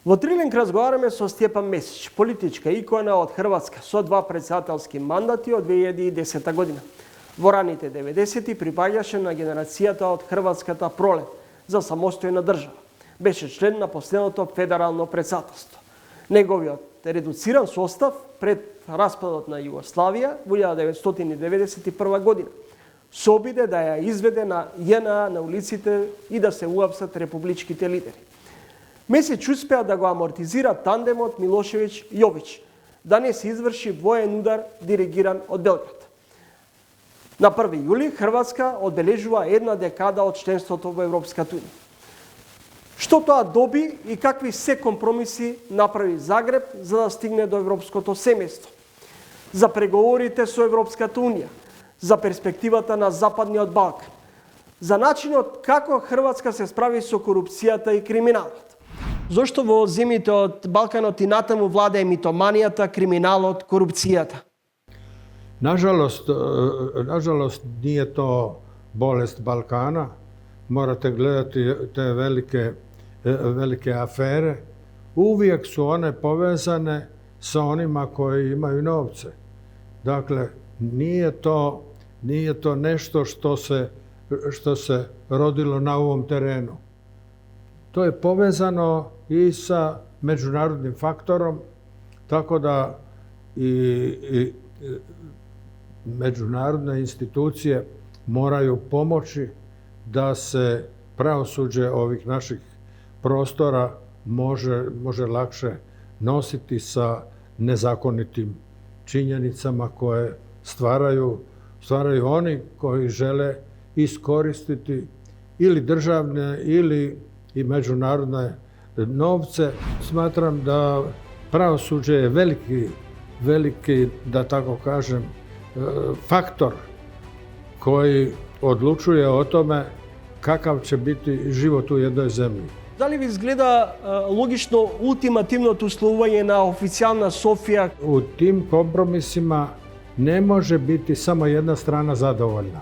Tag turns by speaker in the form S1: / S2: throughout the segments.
S1: Во Трилинг разговараме со Стјепан Месич, политичка икона од Хрватска со 2 претседателски мандати од 2010 година. Во раните 90-ти припаѓаше на генерацијата од Хрватската пролет за самостојна држава. Беше член на последното федерално претседателство. Неговиот редуциран состав пред распадот на Југославија во 1991 година се обиде да ја изведе на ЈНА на улиците и да се уапсат републичките лидери. Месич успеа да го амортизира тандемот Милошевиќ-Јовиќ, да не се изврши воен удар диригиран од Белград. На 1 јули Хрватска одбележува 1 декада од членството во Европската унија. Што тоа доби и какви се компромиси направи Загреб за да стигне до европското семејство? За преговорите со Европската унија, за перспективата на Западниот Балкан, за начинот како Хрватска се справи со корупцијата и криминалот. Зошто во земјите од Балканот и натаму владее митоманијата, криминалот, корупцијата?
S2: Nažalost, nije to bolest Balkana. Morate gledati te velike afere. Uvijek su one povezane sa onima koji imaju novce. Dakle, nije to nešto što se rodilo na ovom terenu. To je povezano i sa međunarodnim faktorom, tako da i međunarodne institucije moraju pomoći da se pravosuđe ovih naših prostora može lakše nositi sa nezakonitim činjenicama koje stvaraju oni koji žele iskoristiti ili državne ili i međunarodne novce. Smatram da pravosuđe je veliki, da tako kažem, faktor koji odlučuje o tome kakav će biti život u jednoj zemlji.
S1: Da li vi izgleda logično ultimativното условување на официјална Софија?
S2: U tim kompromisima ne može biti samo jedna strana zadovoljna.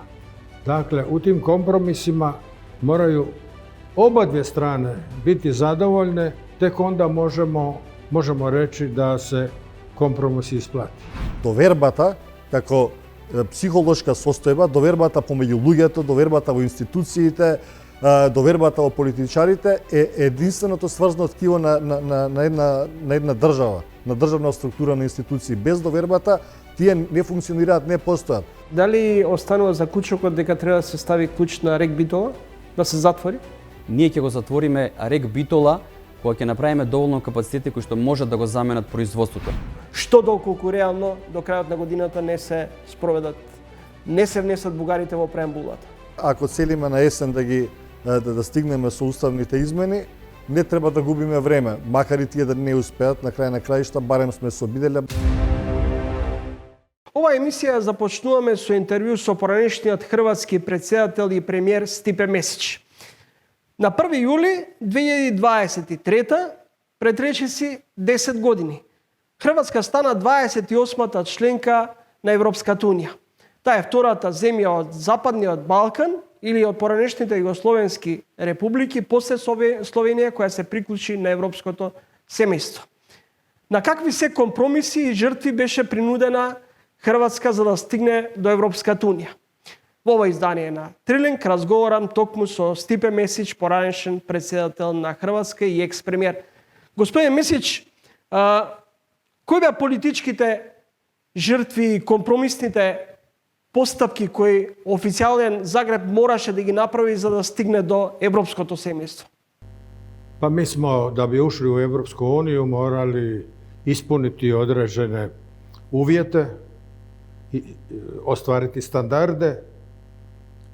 S2: Dakle, u tim kompromisima moraju oba dvije strane biti zadovoljne, tek onda možemo reći da se kompromis isplati.
S3: Довербата како психолошка состојба, довербата помеѓу луѓето, довербата во институциите, довербата во политичарите е единственото сврзно ткиво на една држава, на државна структура на институции. Без довербата тие не функционираат, не постојат.
S1: Дали останува заклучокот дека треба да се стави клуч на рек Битола, да се затвори?
S4: Ние ќе го затвориме рек Битола кога ќе направиме доволно капацитети кои што можат да го заменат производството.
S1: Што доколку реално до крајот на годината не се спроведат, не се внесат бугарите во преамбулата?
S3: Ако целиме на есен да стигнеме со уставните измени, не треба да губиме време, макар и тие да не успеат, на крај на краишта барем сме се обиделе.
S1: Ова емисија започнуваме со интервју со поранешниот хрватски претседател и премиер Стипе Месич. На 1 јули 2023 пред речиси 10 години, Хрватска стана 28-та членка на Европската унија. Таа е втората земја од Западниот Балкан или од поранешните југословенски републики после Словенија која се приклучи на европското семејство. На какви се компромиси и жртви беше принудена Хрватска за да стигне до Европската унија? Во ова издание на Трилинг разговарам токму со Стипе Месич, поранешен претседател на Хрватска и екс-премиер. Господин Месич, кои беа политичките жртви и компромисните постапки кои официјален Загреб мораше да ги направи за да стигне до европското семејство?
S2: Pa mi smo, da bi ušli u Europsku uniju, morali ispuniti određene uvjete, ostvariti standarde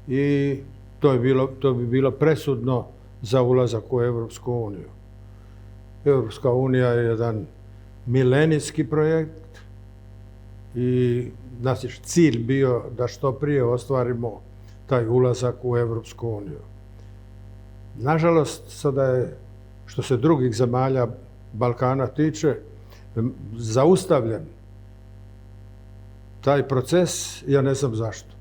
S2: i to bi bilo presudno za ulazak u Europsku uniju. Europska unija je jedan milenijski projekt i naš cilj bio da što prije ostvarimo taj ulazak u Evropsku uniju. Nažalost, sada je, što se drugih zemalja Balkana tiče, zaustavljen taj proces, ja ne znam zašto.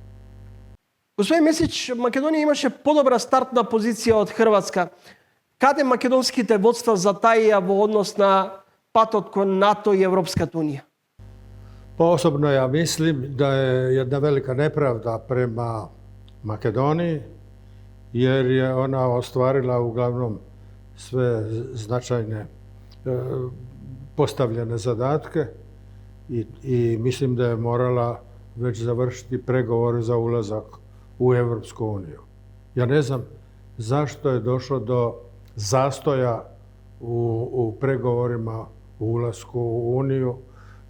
S1: Господин Месич, Македонија имаше подобра стартна позиција од Хрватска. Каде македонските водства затаија во однос на патот кон НАТО и Европската унија?
S2: Pa osobno ja mislim da je jedna velika nepravda prema Makedoniji, jer je ona ostvarila uglavnom sve značajne postavljene zadatke i mislim da je morala već završiti pregovore za ulazak u Evropsku uniju. Ja ne znam zašto je došlo do zastoja u pregovorima u ulasku u Uniju,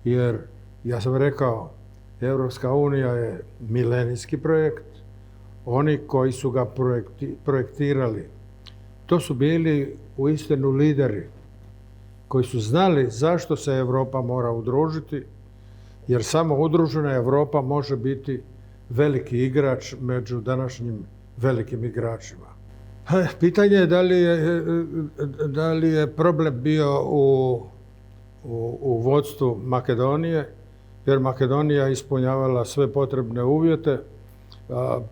S2: jer ja sam rekao, Evropska unija je milenijski projekt. Oni koji su ga projektirali, to su bili uistinu lideri koji su znali zašto se Europa mora udružiti, jer samo udružena Europa može biti veliki igrač među današnjim velikim igračima. Pitanje je da li je problem bio u vodstvu Makedonije, jer Makedonija ispunjavala sve potrebne uvjete.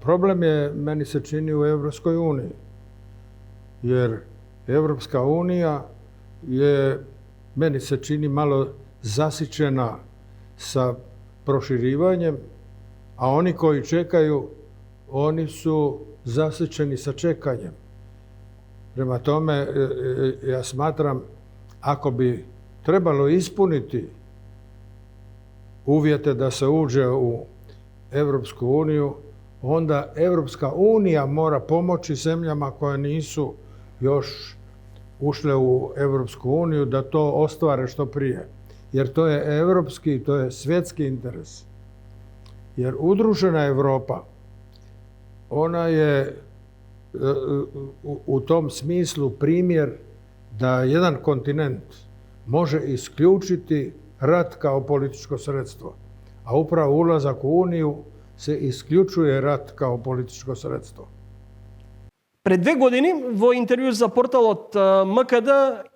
S2: Problem je, meni se čini, u Evropskoj uniji, jer Evropska unija je, meni se čini, malo zasićena sa proširivanjem, a oni koji čekaju, oni su zasićeni sa čekanjem. Prema tome, ja smatram, ako bi trebalo ispuniti uvjete da se uđe u Evropsku uniju, onda Evropska unija mora pomoći zemljama koje nisu još ušle u Evropsku uniju da to ostvare što prije. Jer to je evropski i to je svjetski interes. Jer udružena Europa, ona je u tom smislu primjer da jedan kontinent može isključiti rat kao političko sredstvo. A upravo ulazak u Uniju se isključuje rat kao političko sredstvo.
S1: Пред 2 години во интервју за порталот МКД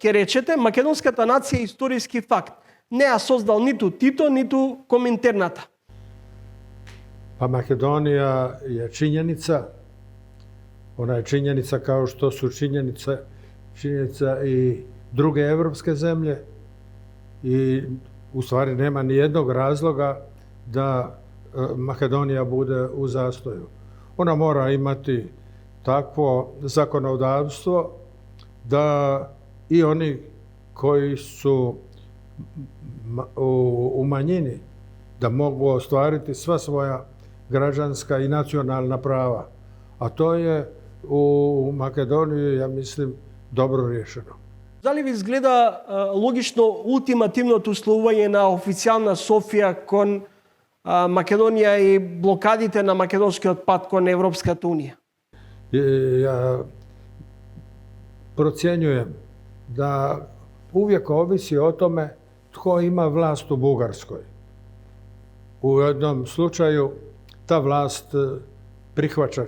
S1: ќе речете македонската нација е историски факт. Не ја создал ниту Тито, ниту Коминтерната.
S2: Pa Makedonija je činjenica. Ona je činjenica kao što su činjenica i druge evropske zemlje. I u stvari nema ni jednog razloga da Makedonija bude u zastoju. Ona mora imati takvo zakonodavstvo da i oni koji su u manjini da mogu ostvariti sva svoja građanska i nacionalna prava. A to je u Makedoniji, ja mislim, dobro riješeno.
S1: Дали ви изгледа логично ултимативното условување на официјална Софија кон Македонија и блокадите на македонскиот пат кон Европската унија?
S2: Ja procjenjujem da uvijek ovisi o tome tko ima vlast u Bugarskoj. U jednom slučaju ta vlast prihvaća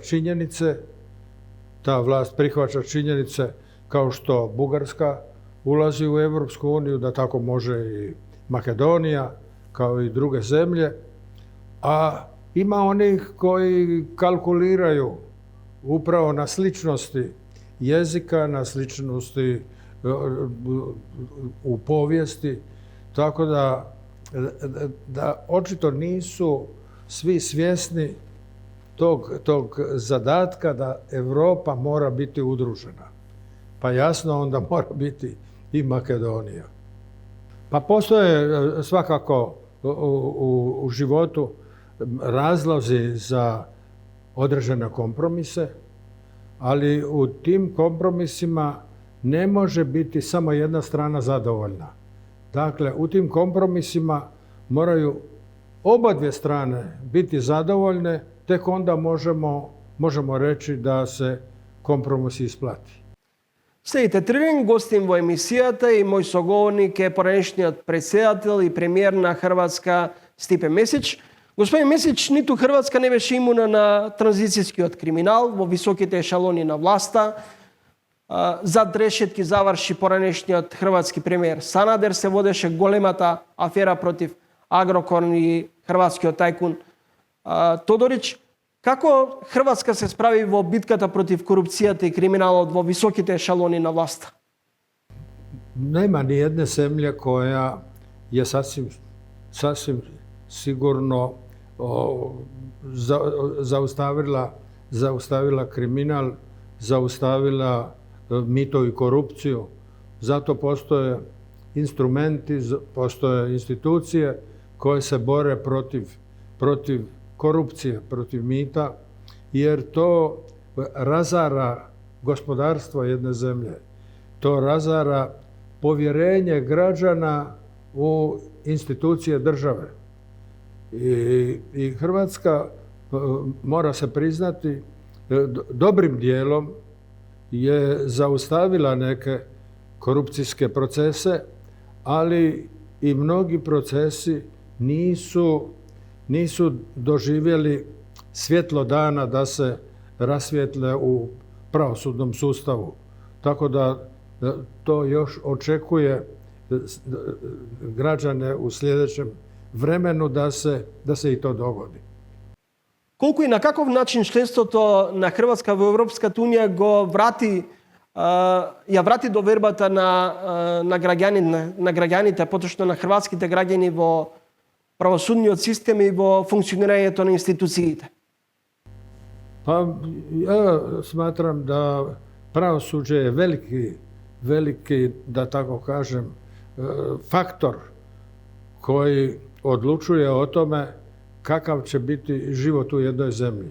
S2: činjenice, kao što Bugarska ulazi u Evropsku uniju, da tako može i Makedonija, kao i druge zemlje. A ima onih koji kalkuliraju upravo na sličnosti jezika, na sličnosti u povijesti, tako da očito nisu svi svjesni tog zadatka da Europa mora biti udružena. Pa jasno, onda mora biti i Makedonija. Pa postoje svakako u životu razlozi za određene kompromise, ali u tim kompromisima ne može biti samo jedna strana zadovoljna. Dakle, u tim kompromisima moraju obadvje strane biti zadovoljne, tek onda možemo reći da se kompromis isplati.
S1: Следите Трилин, гостин во емисијата и мој соговорник е поранешниот председател и премиер на Хрватска Стипе Месич. Господин Месич, ниту Хрватска не беше имуна на транзицијскиот криминал во високите ешалони на власта. Зад решетки заврши поранешниот хрватски премиер Санадер, се водеше големата афера против Агрокор и хрватскиот тајкун Тодорич. Како Хрватска се справи во битката против корупцијата и криминалот во високите ешалони на власта?
S2: Nema ni jedne zemlje koja je sasvim sigurno zaustavila kriminal, zaustavila mito i korupciju. Zato postoje instrumenti, postoje institucije koje se bore protiv korupcije, protiv mita, jer to razara gospodarstvo jedne zemlje. To razara povjerenje građana u institucije države. I Hrvatska, mora se priznati, dobrim dijelom je zaustavila neke korupcijske procese, ali i mnogi procesi nisu doživjeli svjetlo dana da se rasvijetle u pravosudnom sustavu. Tako da to još očekuje građane u sljedećem vremenu da se i to dogodi.
S1: Колку и на каков начин членството на Хрватска во Европската унија го ја врати довербата на граѓаните, поточно на хрватските граѓани во правосудниот систем и во функционирањето на институциите?
S2: Pa ja smatram da pravosuđe je veliki, da tako kažem, faktor koji odlučuje o tome kakav će biti život u jednoj zemlji.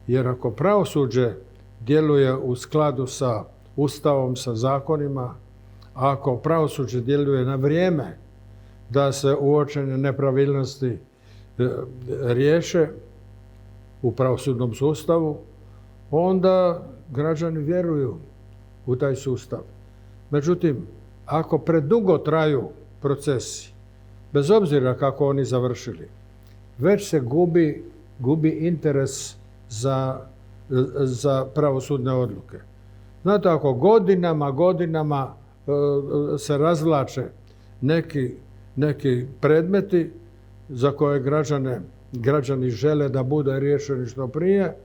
S2: Jer ako pravosuđe djeluje u skladu sa Ustavom, sa zakonima, a ako pravosuđe djeluje na vrijeme da se uočene nepravilnosti riješe u pravosudnom sustavu, onda građani vjeruju u taj sustav. Međutim, ako predugo traju procesi, bez obzira kako oni završili, već se gubi interes za pravosudne odluke. Znate, ako godinama se razvlače neki predmeti za koje građani žele da bude riješeni što prije,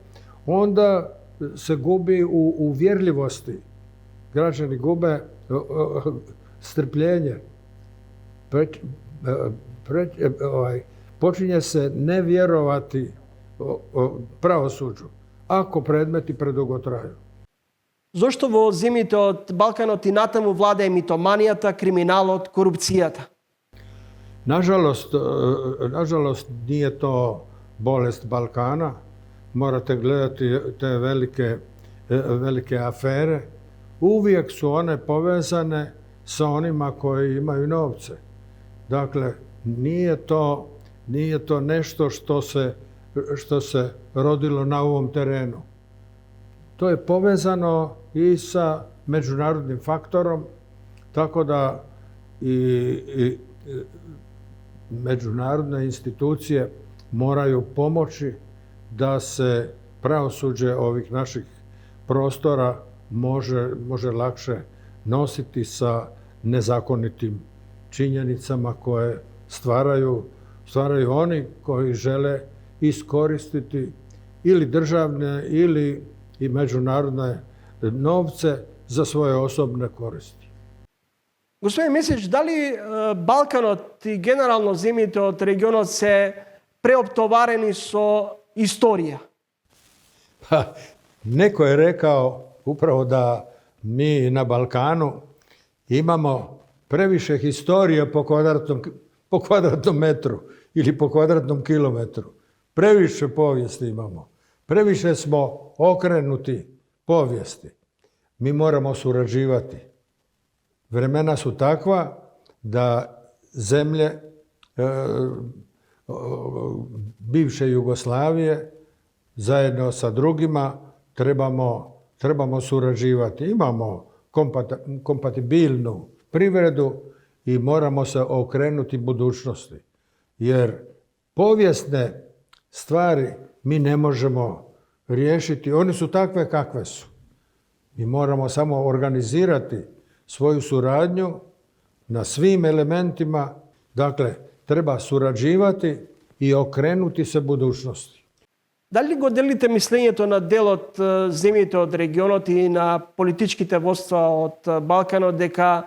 S2: onda se gubi u uvjerljivosti. Građani gube strpljenje. Počinje se ne vjerovati pravosuđu ako predmeti predugo traju.
S1: Зошто во земјите од Балканот и натаму владее митоманијата, криминалот, корупцијата?
S2: Nažalost, nije to bolest Balkana. Morate gledati te velike afere. Uvijek su one povezane sa onima koji imaju novce. Dakle, nije to nešto što se rodilo na ovom terenu. To je povezano i sa međunarodnim faktorom, tako da i međunarodne institucije moraju pomoći da se pravosuđe ovih naših prostora može lakše nositi sa nezakonitim činjenicama koje stvaraju oni koji žele iskoristiti ili državne ili i međunarodne novce za svoje osobne koristi.
S1: Господин Месич, дали Балканот и генерално земјите од регионот се преоптоварени со историја?
S2: Neko je rekao upravo da mi na Balkanu imamo previše historije po kvadratnom metru ili po kvadratnom kilometru. Previše povijesti imamo. Previše smo okrenuti povijesti. Mi moramo surađivati. Vremena su takva da zemlje bivše Jugoslavije zajedno sa drugima trebamo surađivati. Imamo kompatibilnu privredu i moramo se okrenuti budućnosti. Jer Povijesne stvari mi ne možemo riješiti. One su takve kakve su. Mi moramo samo organizirati svoju suradnju na svim elementima. Dakle, treba surađivati i okrenuti se budućnosti.
S1: Дали го делите мислењето на дел од земјите од регионот и на политичките водства од Балканот дека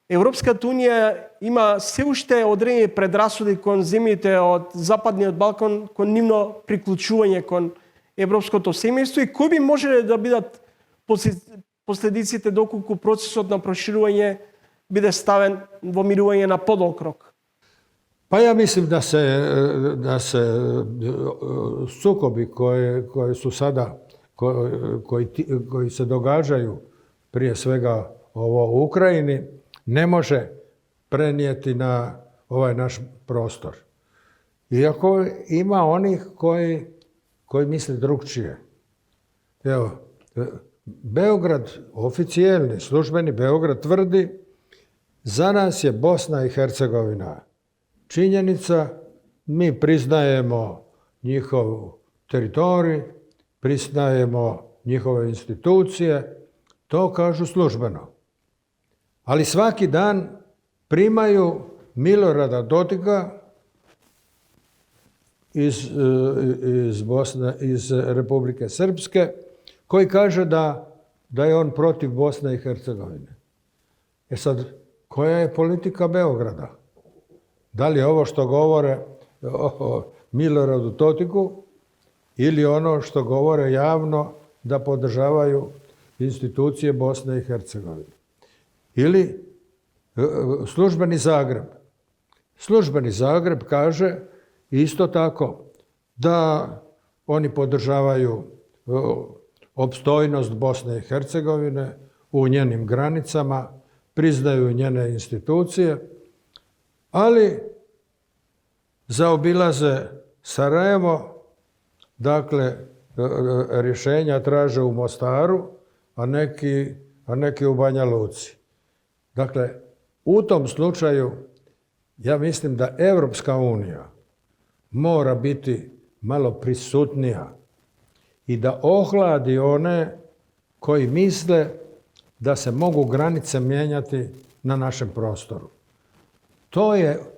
S1: Европската унија има се уште одредени предрасуди кон земјите од Западниот Балкан, кон нивно приклучување кон европското семејство и кои би можеле да бидат последиците доколку процесот на проширување биде ставен во мирување на подолг рок?
S2: Pa ja mislim da se sukobi koji su sada, koji se događaju prije svega u Ukrajini, ne može prenijeti na ovaj naš prostor. Iako ima onih koji misle drukčije. Evo, Beograd, oficijelni, službeni Beograd tvrdi za nas je Bosna i Hercegovina činjenica, mi priznajemo njihov teritorij, priznajemo njihove institucije, to kažu službeno. Ali svaki dan primaju Milorada Dodika iz Republike Srpske, koji kaže da je on protiv Bosne i Hercegovine. Sad, koja je politika Beograda? Da li je ovo što govore o Miloradu Dodiku ili ono što govore javno da podržavaju institucije Bosne i Hercegovine? Ili službeni Zagreb. Službeni Zagreb kaže isto tako da oni podržavaju opstojnost Bosne i Hercegovine u njenim granicama, priznaju njene institucije, ali zaobilaze Sarajevo, dakle, rješenja traže u Mostaru, a neki u Banja Luci. Dakle, u tom slučaju ja mislim da Evropska unija mora biti malo prisutnija i da ohladi one koji misle da se mogu granice mijenjati na našem prostoru.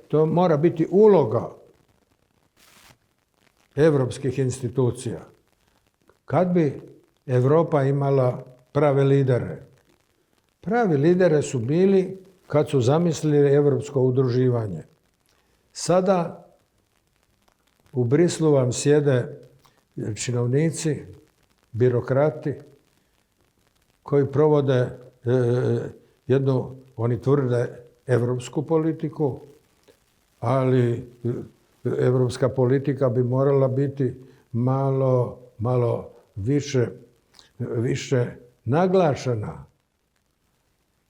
S2: To mora biti uloga evropskih institucija. Kad bi Europa imala prave lidere? Pravi lidere su bili kad su zamislili evropsko udruživanje. Sada u Brislu vam sjede činovnici, birokrati, koji provode jednu, oni tvrde, evropsku politiku, ali evropska politika bi morala biti malo više naglašena.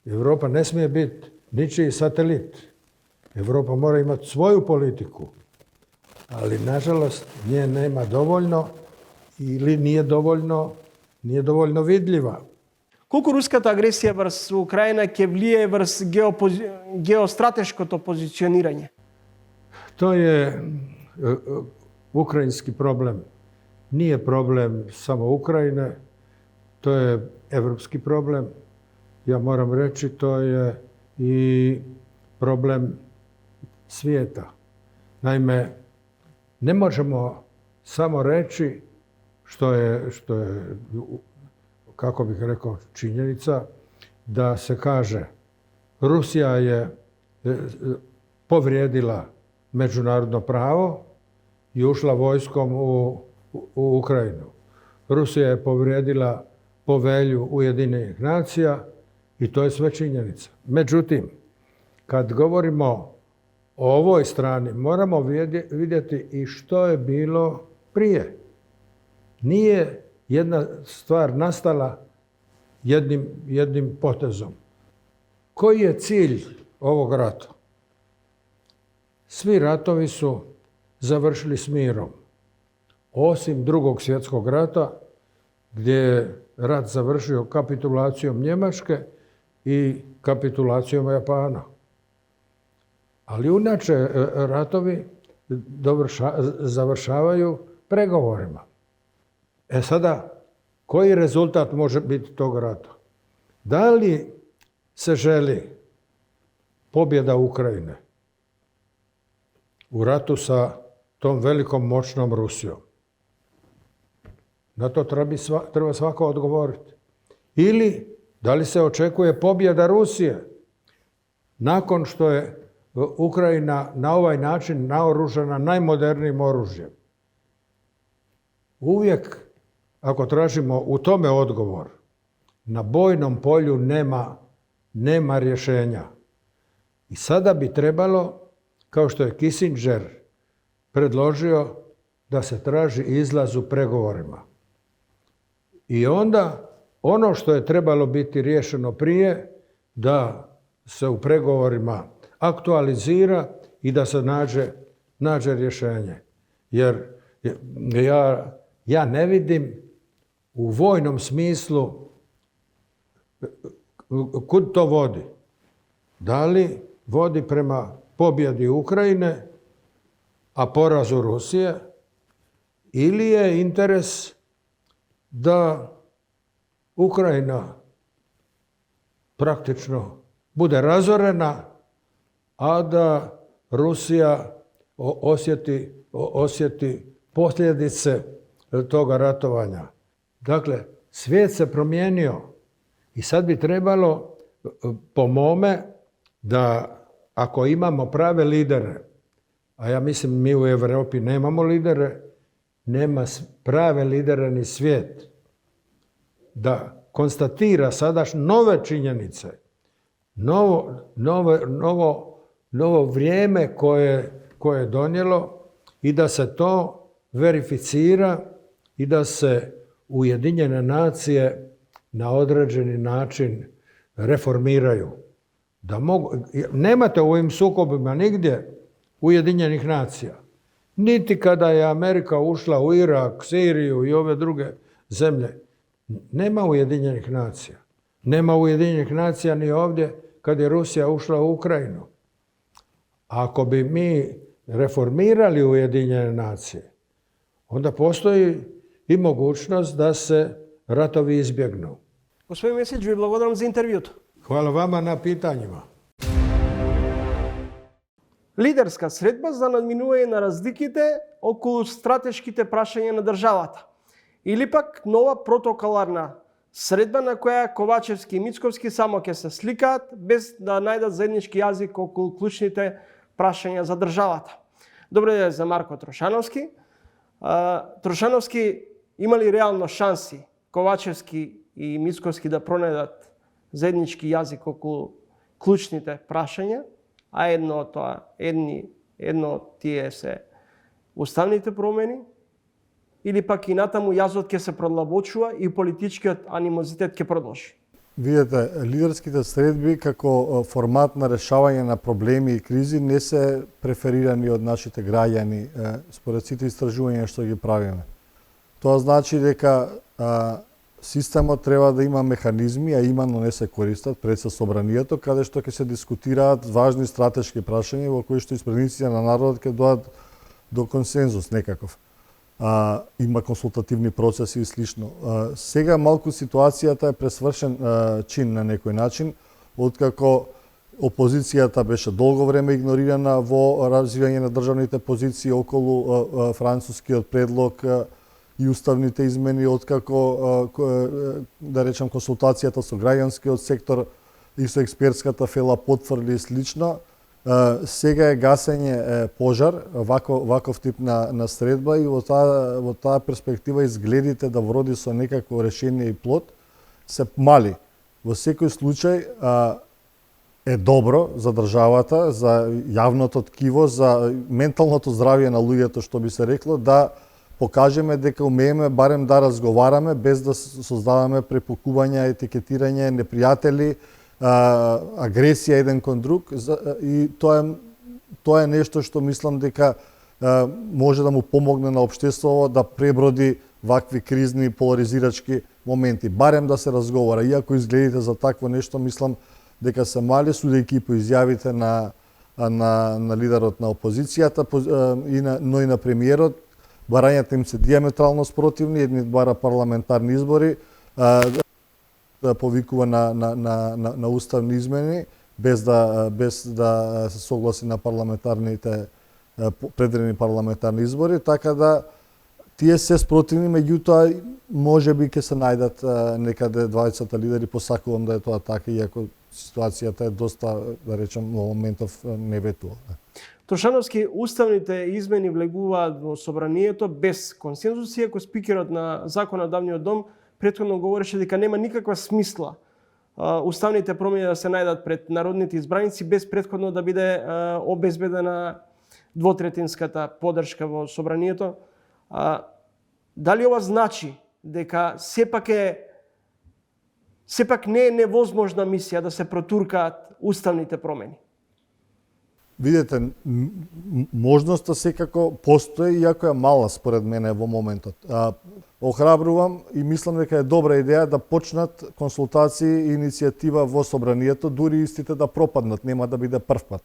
S2: Europa ne smije biti ničiji satelit. Europa mora imati svoju politiku, ali nažalost nje nema dovoljno ili nije dovoljno vidljiva.
S1: Колку руската агресија врз Украина ќе влие врз геостратешкото позиционирање?
S2: To je ukrajinski problem. Nije problem samo Ukrajine, to je evropski problem. Ja moram reći, to je i problem svijeta. Naime, ne možemo samo reći što je kako bih rekao, činjenica da se kaže Rusija je povrijedila međunarodno pravo i ušla vojskom u Ukrajinu. Rusija je povrijedila povelju Ujedinjenih nacija i to je sve činjenica. Međutim, kad govorimo o ovoj strani, moramo vidjeti i što je bilo prije. Nije jedna stvar nastala jednim potezom. Koji je cilj ovog rata? Svi ratovi su završili s mirom. Osim Drugog svjetskog rata, gdje je rat završio kapitulacijom Njemačke i kapitulacijom Japana. Ali inače ratovi završavaju pregovorima. E sada, koji rezultat može biti tog rata? Da li se želi pobjeda Ukrajine u ratu sa tom velikom moćnom Rusijom? Na to treba svako odgovoriti. Ili da li se očekuje pobjeda Rusije nakon što je Ukrajina na ovaj način naoružana najmodernijim oružjem? Uvijek, ako tražimo u tome odgovor, na bojnom polju nema rješenja. I sada bi trebalo, kao što je Kissinger predložio, da se traži izlaz u pregovorima. I onda ono što je trebalo biti riješeno prije, da se u pregovorima aktualizira i da se nađe rješenje. Jer ja ne vidim u vojnom smislu kud to vodi. Da li vodi prema pobjedi Ukrajine, a porazu Rusije, ili je interes da Ukrajina praktično bude razorena, a da Rusija osjeti posljedice toga ratovanja. Dakle, svijet se promijenio i sad bi trebalo, po mome, da ako imamo prave lidere, a ja mislim mi u Europi nemamo lidere, nema prave lidere ni svijet, da konstatira sadaš nove činjenice, novo vrijeme koje je donijelo i da se to verificira i da se Ujedinjene nacije na određeni način reformiraju. Nemate u ovim sukobima nigdje Ujedinjenih nacija. Niti kada je Amerika ušla u Irak, Siriju i ove druge zemlje. Nema Ujedinjenih nacija. Nema Ujedinjenih nacija ni ovdje kad je Rusija ušla u Ukrajinu. Ako bi mi reformirali Ujedinjene nacije, onda postoji i mogućnost da se ratovi izbjegnu.
S1: Господин Месич, ви благодарам за интервјуто.
S2: Hvala vama na pitanjima.
S1: Лидерска средба за надминување на разликите околу стратешките прашања на државата. Или пак нова протоколарна средба на која Ковачевски и Мицковски само ќе се сликаат без да најдат заеднички јазик околу клучните прашања за државата. Добре ден за Марко Трошановски. Трошановски има ли реално шанси Ковачевски и Мицковски да пронајдат заеднички јазик околу клучните прашања, а едно од тие се уставните промени, или пак и натаму јазот ќе се продлабочува и политичкиот анимозитет ќе продолжи?
S3: Видете, лидерските средби како формат на решавање на проблеми и кризи не се преферирани од нашите граѓани според сите истражувања што ги правиме. Тоа значи дека системот треба да има механизми, а именно не се користат пред се собранието, каде што ќе се дискутираат важни стратешки прашања во кои што испредниците на народот ќе дојдат до консензус некаков. Има консултативни процеси и слично. Сега малку ситуацијата е пресвршен чин на некој начин, откако опозицијата беше долго време игнорирана во развивање на државните позиции околу францускиот предлог и уставните измени, откако, да речем, консултацијата со граѓанскиот сектор и со експертската фела потврди и слично. Сега е гасење пожар, ваков тип на средба, и во таа перспектива изгледите да вроди со некакво решение и плод се мали. Во секој случај е добро за државата, за јавното ткиво, за менталното здравје на луѓето, што би се рекло, да покажеме дека умееме барем да разговараме без да создаваме препукувања, етикетирање, непријатели, агресија еден кон друг, и тоа е нешто што мислам дека може да му помогне на општеството да преброди вакви кризни поларизирачки моменти. Барем да се разговара. Иако изгледите за такво нешто, мислам дека се мали, судејќи по изјавите на на лидерот на опозицијата, но и на премиерот. Барањата им се диаметрално спротивни, едни бара парламентарни избори, да повикува на уставни измени, без да се согласи на парламентарните предредени парламентарни избори, така да тие се спротивни, меѓутоа може би ќе се најдат некаде двајцата лидери, посакувам да е тоа така, иако ситуацијата е доста, да речем, во моментов неветува.
S1: Трошановски, уставните измени влегуваат во собранието без консензус, иако спикерот на законодавниот дом претходно говореше дека нема никаква смисла уставните промени да се најдат пред народните избраници без претходно да биде обезбедена двотретинската поддршка во собранието. Дали ова значи дека сепак не е невозможна мисија да се протуркаат уставните промени?
S3: Видете, можноста секако постои, иако е мала според мене во моментот. Охрабрувам и мислам дека е добра идеја да почнат консултации и иницијатива во собранието, дури истите да пропаднат, нема да биде прв пат.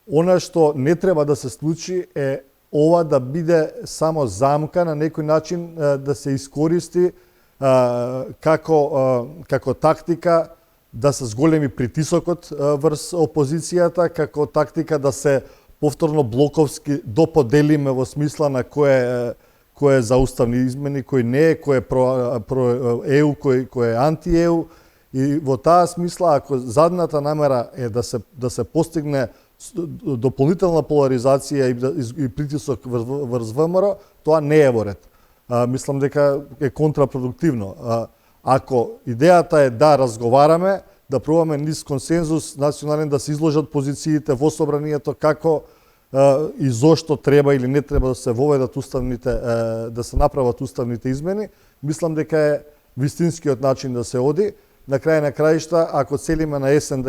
S3: Она што не треба да се случи е ова да биде само замка, на некој начин да се искористи како тактика да се зголеми притисокот врз опозицијата, како тактика да се повторно блоковски доподелиме во смисла на кој е за уставни измени, кој не е, кој е про ЕУ, кој е анти-ЕУ. И во таа смисла, ако задната намера е да се постигне дополнителна поларизација и притисок врз ВМРО, тоа не е во ред. Мислам дека е контрапродуктивно. Ако идејата е да разговараме, да пробаме низ консензус национален да се изложат позициите во собранието како и зошто треба или не треба да се воведат да се направат уставните измени, мислам дека е вистинскиот начин да се оди. На крај на краишта, ако целиме на есен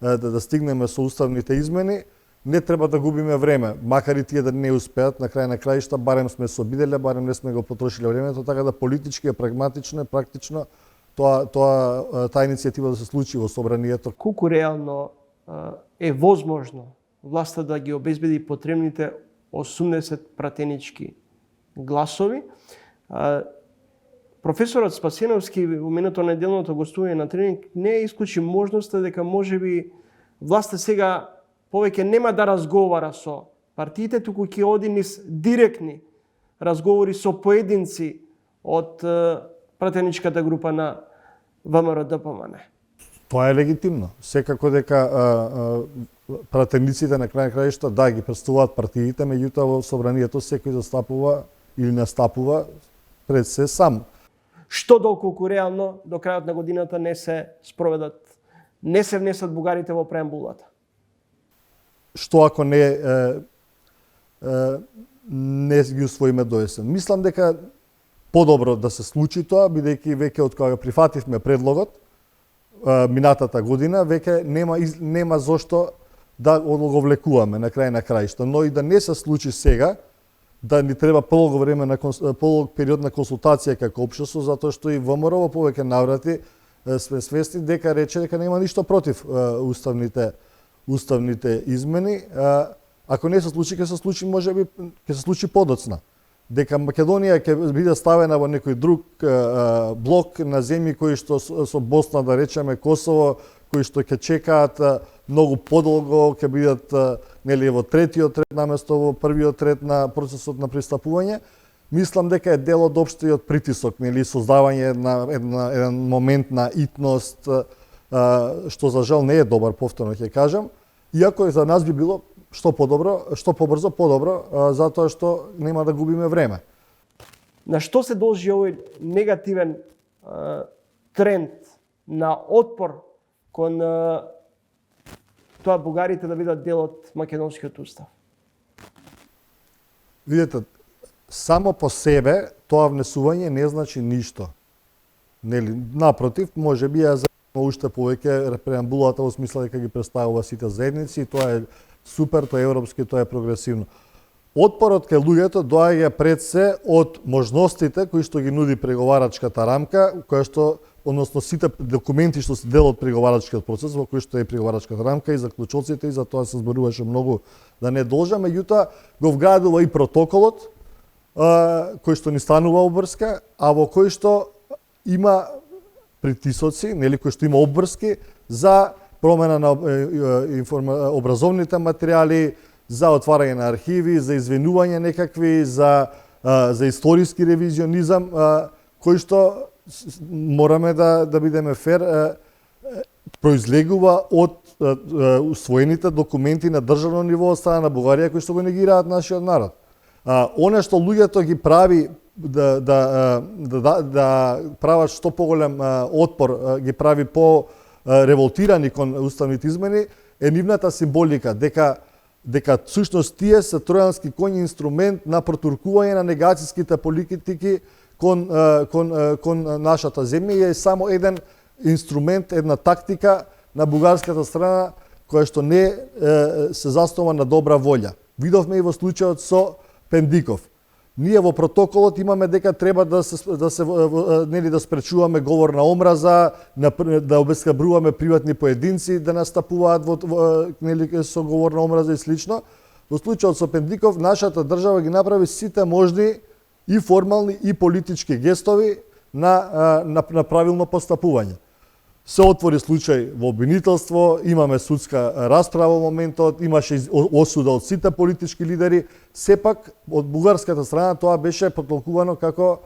S3: да стигнеме со уставните измени, не треба да губиме време, макар и тие да не успеат, на крај на краишта, барем сме се обиделе, барем не сме го потрошиле времето, така да политички, прагматично, практично, таа иницијатива да се случи во собранието.
S1: Колку реално е возможно власта да ги обезбеди потребните 80 пратенички гласови? Професорот Спасеновски во минато неделното гостување на тренинг не исклучи можноста дека можеби власта сега повеќе нема да разговара со партиите, туку ќе оди низ директни разговори со поединци од пратеничката група на ВМРО-ДПМН.
S3: Тоа е легитимно. Секако дека пратениците на крај краишта да ги представуваат партиите, меѓутоа во собранието секој застапува или настапува пред се сам.
S1: Што доколку реално до крајот на годината не се внесат бугарите во преамбулата?
S3: Што ако не ги усвоиме до есен? Мислам дека подобро да се случи тоа, бидејќи веќе од кога прифативме предлогот минатата година, веќе нема зошто да го влекуваме на крај на краишта, но и да не се случи сега, да ни треба полог период на консултација како општество, затоа што и ВМРО во повеќе наврати сме свесни дека рече дека нема ништо против уставните измени. Ако не се случи, ќе се случи можеби ќе се случи подоцна. Дека Македонија ќе биде ставена во некој друг блок на земји кои што со Босна, да речеме Косово, кои што ќе чекаат многу подолго, ќе бидат во третиот ред наместо во првиот ред на процесот на пристапување. Мислам дека е дел од општиот притисок, создавање еден момент на итност, што за жал не е добар, повторно ќе кажам. Иако за нас би било што побрзо, подобро, затоа што нема да губиме време.
S1: На што се должи овој негативен тренд на отпор кон тоа бугарите да бидат дел од македонскиот устав?
S3: Видете, само по себе тоа внесување не значи ништо. Напротив, може би ја уште повеќе преамбулата во смисла дека ги представува сите заедници и тоа е супер, тоа е европски, тоа е прогресивно. Отпорот кај луѓето доаѓа пред се од можностите кои што ги нуди преговарачката рамка, која што односно сите документи што се дел од преговарачкиот процес, во кој што е преговарачката рамка и заклучоците, и за тоа се зборуваше многу да не должа, меѓутоа го вградува и протоколот, кој што ни станува обврска, а во кој што има притисоци, нели, кој што има обврски за промена на образовните материјали, за отварање на архиви, за извинување некакви, за историски ревизионизам, кој што мораме да бидеме фер, произлегува од усвоените документи на државно ниво од страна на Бугарија кои што го негираат нашиот народ. Оно што луѓето ги прави да прават што поголем отпор, ги прави по револтирани кон уставните измени, е нивната символика дека всушност тие се тројански коњ инструмент на протуркување на негацијските политики кон нашата земја и е само еден инструмент, една тактика на бугарската страна која што не се заснова на добра волја. Видовме и во случајот со Пендиков. Ние во протоколот имаме дека треба да спречуваме говор на омраза, да обесхрабруваме приватни поединци да настапуваат со говор на омраза и слично. Во случајот со Пендиков нашата држава ги направи сите можни и формални и политички гестови на правилно постапување. Се отвори случај во обвинителство, имаме судска расправа во моментот, имаше осуда од сите политички лидери, сепак од бугарската страна тоа беше потолкувано како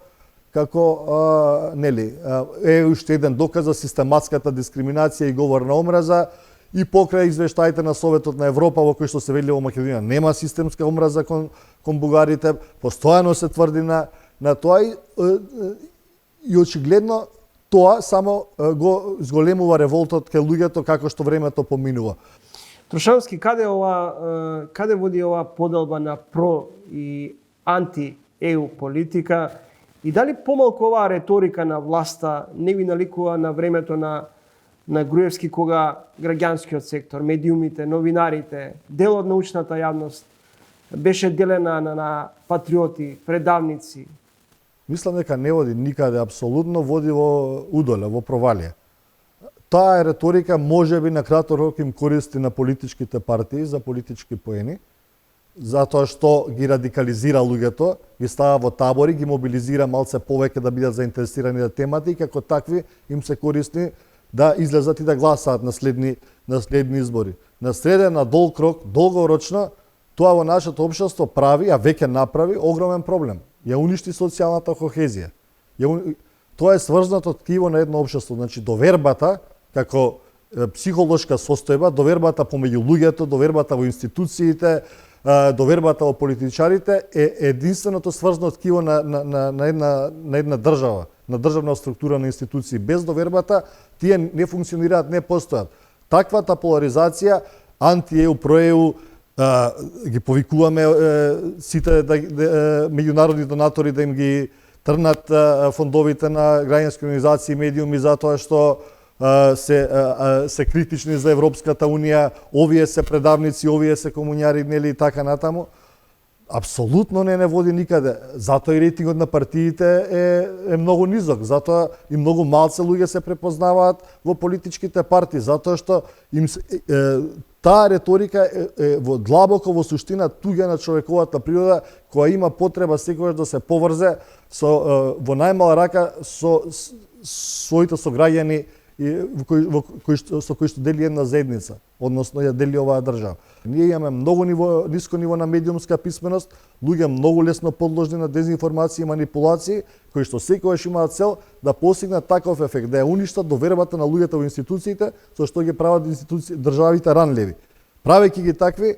S3: е уште еден доказ за систематската дискриминација и говор на омраза, и покрај извештаите на Советот на Европа во кој што се вели во Македонија нема системска омраза кон бугарите, постојано се тврди на тоа и очигледно тоа само го зголемува револтот кај луѓето како што времето поминува.
S1: Трошановски, каде води ова поделба на про и анти ЕУ политика и дали помалку оваа реторика на власта не ви наликува на времето на Груевски, кога граѓанскиот сектор, медиумите, новинарите, дел од научната јавност беше делена на патриоти, предавници?
S3: Мислам дека не води никаде, апсолутно води во удоле, во провалие. Таа реторика можеби на краток рок им користи на политичките партии за политички поени, затоа што ги радикализира луѓето, ги става во табори, ги мобилизира малце повеќе да бидат заинтересирани на темата и како такви им се користи да излезат и да гласаат на следни избори. На среден, на долг рок, долгорочно, тоа во нашето општество прави, а веќе направи огромен проблем. Ја уништи социјалната кохезија. Тоа е сврзнато ткиво на едно општество. Значи, довербата, како психолошка состојба, довербата помеѓу луѓето, довербата во институциите, довербата во политичарите е единственото сврзано ткиво на една држава, на државна структура на институции. Без довербата тие не функционираат, не постојат. Таквата поларизација, анти-ЕУ, про-ЕУ, ги повикуваме сите меѓународни донатори да им ги трнат фондовите на граѓански организации и медиуми затоа што се критични за Европската унија, овие се предавници, овие се комуњари, нели и така натаму. Апсолутно не води никаде. Затоа и рейтингот на партиите е многу низок, затоа и многу малце луѓе се препознаваат во политичките партии, затоа што таа реторика е длабоко во суштина туѓа на човековата природа, која има потреба секогаш да се поврзе во најмала рака со своите сограѓани со кои што дели една заедница, односно ја дели оваа држава. Ние имаме многу ниско ниво на медиумска писменост, луѓе многу лесно подложни на дезинформации и манипулации, кои што секогаш имаат цел да постигнат таков ефект, да ја уништат довербата на луѓето во институциите, со што ги прават државите ранливи. Правејќи ги такви,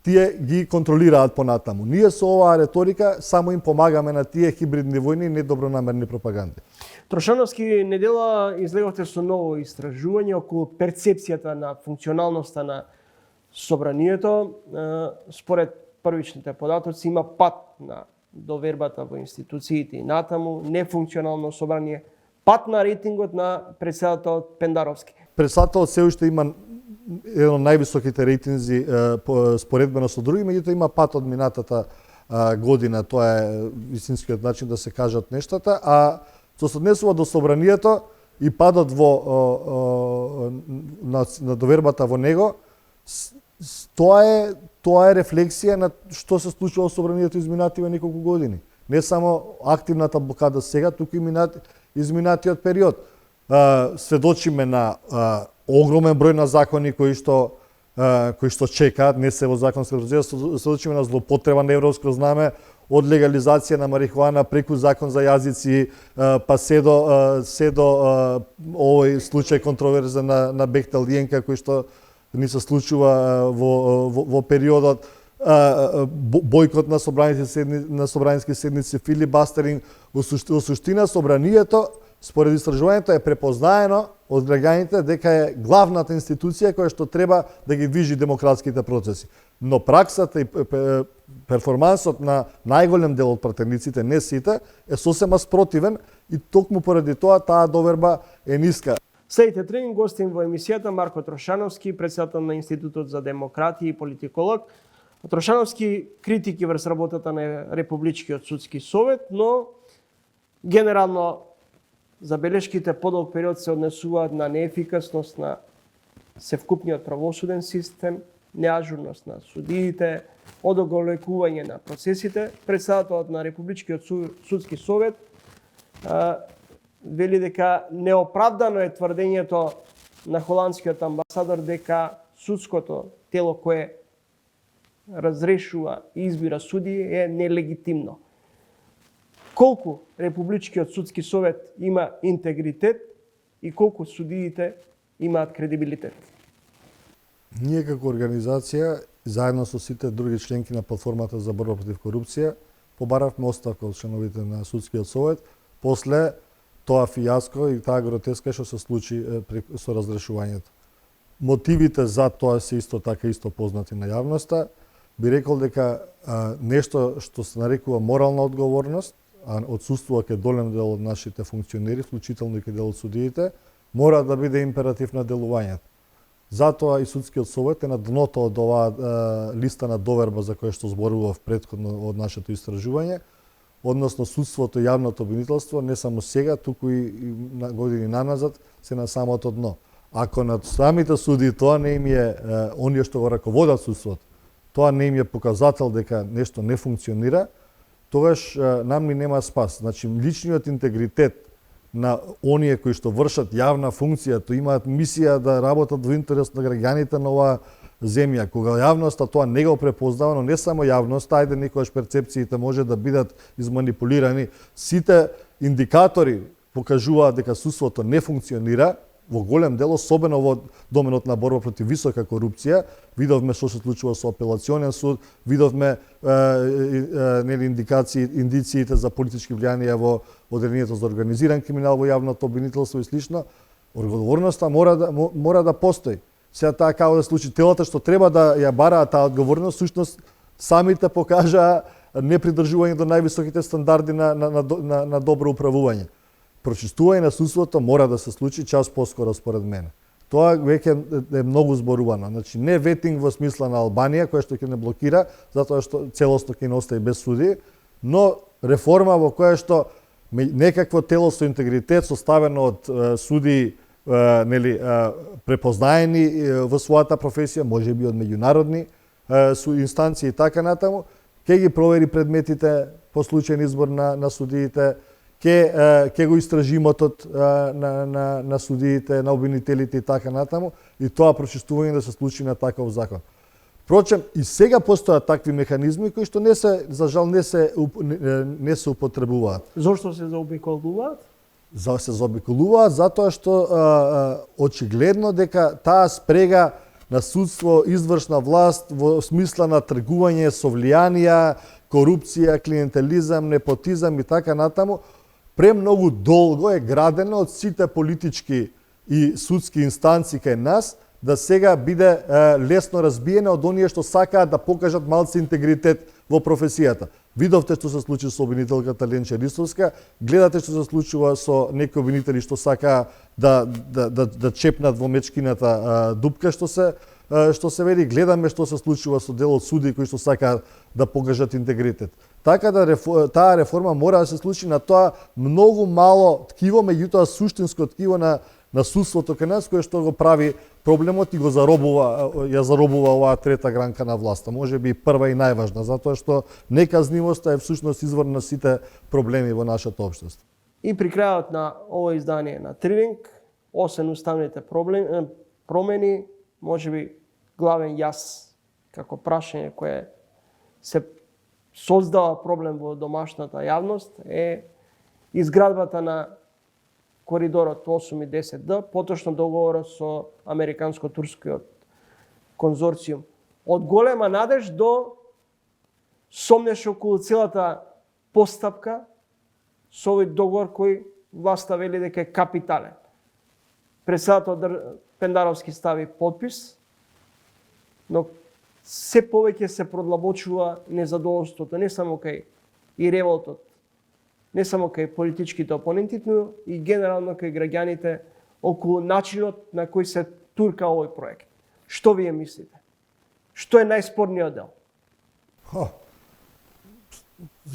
S3: тие ги контролираат понатаму. Ние со оваа реторика само им помагаме на тие хибридни војни и недобронамерни пропаганди.
S1: Трошановски, недела излеговте со ново истражување околу перцепцијата на функционалноста на собранието. Според првичните податоци има пат на довербата во институциите и натаму, нефункционално собрание, пат на рейтингот на председателот Пендаровски.
S3: Председателот се уште има еден од највисоките рейтинзи споредбено со други, меѓутоа има пат од минатата година, тоа е вистинскиот начин да се кажат нештата, а што се однесува до собранието, и падот на довербата во него, тоа е рефлексија на што се случува со собранието изминативе неколку години. Не само активната блокада сега, туку и изминатиот период. Сведочиме на огромен број на закони кои што чекаат, не се во законска процедура, сведочиме на злоупотреба на европско знаме, од легализација на марихуана преку закон за јазици, па се до овој случај контроверзен на Бехтел Јенка кој што ни се случува во периодот, бојкот на собрански седници, филибастеринг. Во суштина собранието, според истражувањето, е препознаено од граѓаните дека е главната институција која што треба да ги движи демократските процеси. Но праксата и перформансот на најголем дел од пратениците, не сите, е сосема спротивен и токму поради тоа таа доверба е ниска.
S1: Следите тренинг гостин во емисијата Марко Трошановски, председател на Институтот за демократија и политиколог. Трошановски критики врз работата на Републичкиот судски совет, но генерално забелешките подолг период се однесуваат на неефикасност на севкупниот правосуден систем, неажурност на судиите, одоголекување на процесите. Председателот на Републичкиот судски совет вели дека неоправдано е тврдењето на холандскиот амбасадор дека судското тело кое разрешува и избира судии е нелегитимно. Колку Републичкиот судски совет има интегритет и колку судиите имаат кредибилитет?
S3: Ние како организација, заедно со сите други членки на платформата за борба против корупција, побаравме оставка од членовите на судскиот совет после тоа фијаско и таа гротеска што се случи со разрешувањето. Мотивите за тоа се исто така познати на јавноста. Би рекол дека нешто што се нарекува морална одговорност, а отсуствува кај голем дел од нашите функционери, вклучително и кај дел од судиите, мора да биде императив на делувањето. Затоа и судскиот совет е на дното од оваа листа на доверба за која што зборував претходно од нашето истражување, односно судството и јавното обвинителство не само сега, туку и на години наназад се на самото дно. Ако на самите суди тоа не им е оние што го раководат судството, тоа не им е показател дека нешто не функционира, тогаш нам ни нема спас. Значи, личниот интегритет на оние кои што вршат јавна функција, тоа имаат мисија да работат во интерес на граѓаните на оваа земја. Кога јавноста тоа не го препознава, но не само јавноста, ајде некојаш перцепциите може да бидат изманипулирани, сите индикатори покажуваат дека судството не функционира, во голем дел, особено во доменот на борба против висока корупција. Видовме што се случува со апелационен суд, видовме индициите за политички влијанија во Одделението за организиран криминал во јавното обвинителство и слично. Одговорноста мора да постои. Сега таа како да случи телата што треба да ја бараат таа одговорност, сушност самите покажаа непридржување до највисоките стандарди на добро управување. Прочистување на судството мора да се случи час поскоро според мене. Тоа веќе е многу зборувано. Значи не ветинг во смисла на Албанија која што ќе не блокира затоа што целосно ќе не остави без суди, но реформа во која што некакво тело со интегритет составено од суди препознаени во својата професија, можеби од меѓународни инстанции и така натаму, ќе ги провери предметите по случајен избор на судиите, ќе го истражи имотот на судиите, на обвинителите и така натаму, и тоа прочистување да се случи на таков закон. Впрочем, и сега постојат такви механизми кои што за жал не се употребуваат.
S1: Зошто се заобиколуваат?
S3: Се заобиколуваат затоа што очигледно дека таа спрега на судство, извршна власт во смисла на тргување со влијанија, корупција, клиентелизам, непотизам и така натаму, премногу долго е градено од сите политички и судски инстанции кај нас, да сега биде лесно разбиена од оние што сакаат да покажат малце интегритет во професијата. Видовте што се случи со обвинителката Ленче Рисовска, гледате што се случува со некои обвинители што сакаа да чепнат во мечкината дупка што се вели, гледаме што се случува со дел од суди кои што сакаат да покажат интегритет. Така да таа реформа мора да се случи на тоа многу мало ткиво, меѓутоа суштинско ткиво на судството кај нас, кое што го прави проблемот и ја заробува оваа трета гранка на власта. Може би прва и најважна, затоа што неказнивоста е всушност извор на сите проблеми во нашето општество.
S1: И при крајот на ово издание на Трилинг, освен уставните промени, може би главен јас како прашање кое се создава проблем во домашната јавност е изградбата на коридорот 8 и 10Д, поточно договорот со Американско-турскиот конзорциум. Од голема надеж до сомнеш околу целата постапка со овој договор кој власта вели дека е капитален. Председател Пендаровски стави подпис, но се повеќе се продлабочува незадоволството не само кај и револтот, не само кај политичките опоненти, но и генерално кај граѓаните околу начинот на кој се турка овој проект. Што вие мислите? Што е најспорниот дел?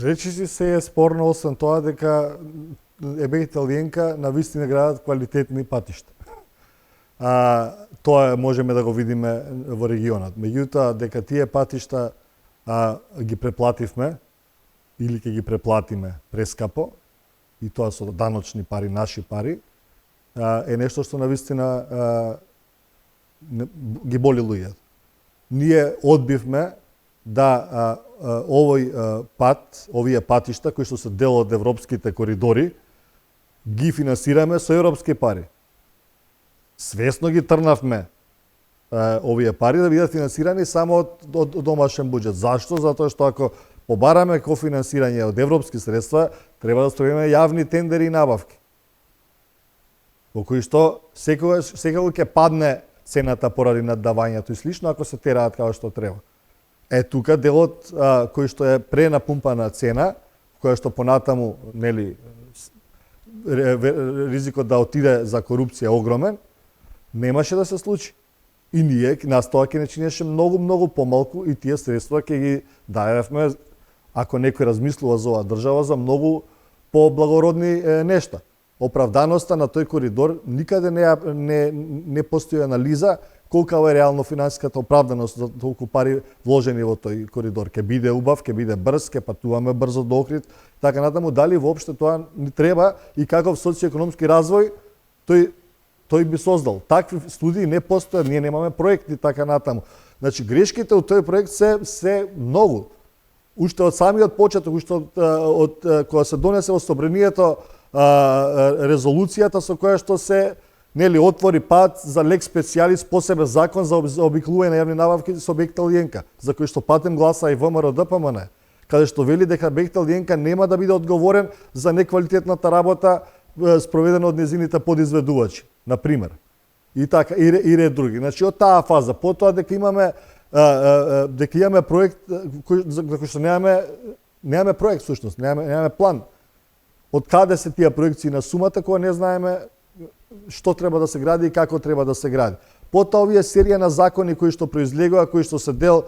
S3: Речиси се е спорно, освен тоа дека италиенка навистина градат квалитетни патишта. Тоа можеме да го видиме во регионот. Меѓутоа, дека тие патишта ги преплативме или ќе ги преплатиме прескапо, и тоа со даночни пари, наши пари, е нешто што навистина ги боли луѓето. Ние одбивме да овој пат, овие патишта кои што се дел од европските коридори, ги финансираме со европски пари. Свесно ги трнавме овие пари да бидат финансирани само од домашен буџет. Зашто? Затоа што ако побараме кофинансирање од европски средства, треба да строиме јавни тендери и набавки. Во кои што секогаш ќе падне цената поради наддавањето и слично ако се тераат како што треба. Тука делот кој што е пренапумпана цена, која што понатаму, нели, ризикот да отиде за корупција огромен, немаше да се случи. И ние, нас тоа ќе не чинеше многу помалку и тие средства ќе ги даевме, ако некој размислува за оваа држава, за многу поблагородни нешта. Оправданоста на тој коридор никаде не постои анализа колка е реално финансиската оправданост за толку пари вложени во тој коридор. Ке биде убав, ке биде брз, ке патуваме брзо до Охрид, така натаму, дали воопште тоа ни треба и каков социјекономски развој тој би создал. Такви студии не постојат, ние немаме проекти така натаму. Значи, грешките од тој проект се многу. Уште од самиот почеток, уште од кога се донесе во собранието резолуцијата со која што се отвори пат за лек специјалис, посебен закон за обикнување на јавни набавки со Бехтел Јенка, за кој што патем гласа и ВМРО ДПМН, каде што вели дека Бехтел Јенка нема да биде одговорен за неквалитетната работа спроведена од незините подизведувачи, на пример. И така, и ред други. Значи, од таа фаза, потоа дека имаме проект за кој што немаме проект всушност, немаме план. Од каде се тие проекции на сумата, кога не знаеме што треба да се гради и како треба да се гради. Потоа овие серија на закони кои што произлегува, кои што се дел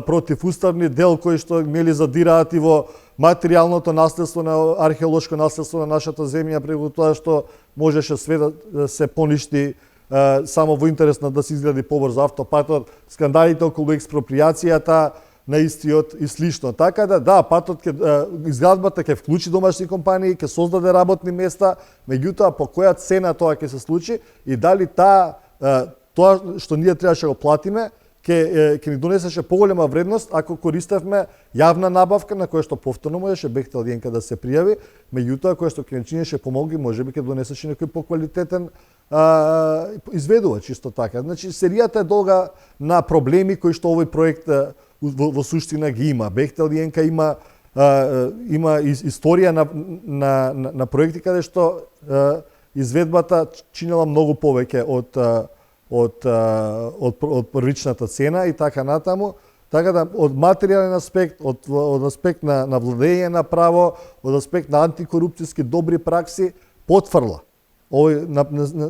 S3: противуставни, дел кои што задираат и во материјалното наследство, на археолошко наследство на нашата земја, преку тоа што можеше све да се поништи само во интерес на да се изгради побрзо автопатот, скандалите околу експроприацијата на истиот и слично. Така да, патот изградбата ќе вклучи домашни компании, ќе создаде работни места, меѓутоа по која цена тоа ќе се случи и дали тоа што ние требаше го платиме ќе ни донесеше поголема вредност ако користевме јавна набавка на која што повторно можеше Бехтел Јенка да се пријави, меѓутоа која што ќе ни чинеше помалку, можеби ќе донесеше некој поквалитетен изведувач исто така. Значи серијата е долга на проблеми кои што овој проект во суштина ги има. Бехтел Јенка има историја на проекти каде што изведбата чинела многу повеќе од првичната цена и така натаму. Така да од материјален аспект, од аспект на владење на право, од аспект на антикорупцијски добри пракси, потврла. овој